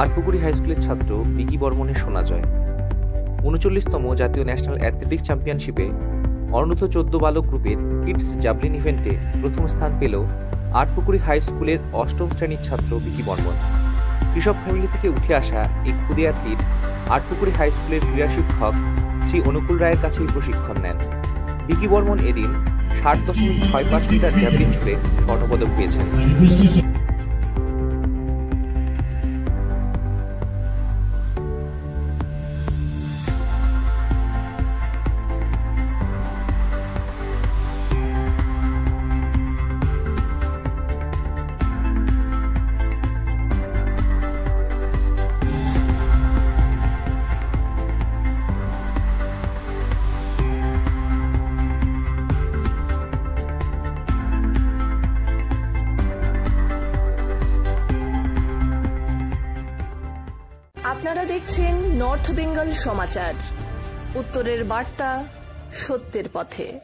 Atpukuri high স্কুলের ছাত্র বিকি বর্মনের সোনা জয়। ৩৯তম জাতীয় ন্যাশনাল অ্যাথলেটিক চ্যাম্পিয়নশিপে অনূর্ধ্ব-14 বালক গ্রুপের কিডস জ্যাভলিন ইভেন্টে প্রথম স্থান পেল আটপুকুরি হাই স্কুলের অষ্টম শ্রেণীর ছাত্র বিকি বর্মন। কৃষক ফ্যামিলি থেকে উঠে আসা এই ক্ষুদে অ্যাথলিট আটপুকুরি হাই স্কুলের ক্রীড়া শিক্ষক শ্রী অনুকূল রায়ের কাছেই প্রশিক্ষণ নেন। বিকি বর্মন এদিন ৬০.৬৫ মিটার জ্যাভলিন ছুড়ে স্বর্ণপদক পেয়েছেন। আপনারা দেখছেন নর্থ বেঙ্গল সমাচার, উত্তরের বার্তা, সত্যের পথে।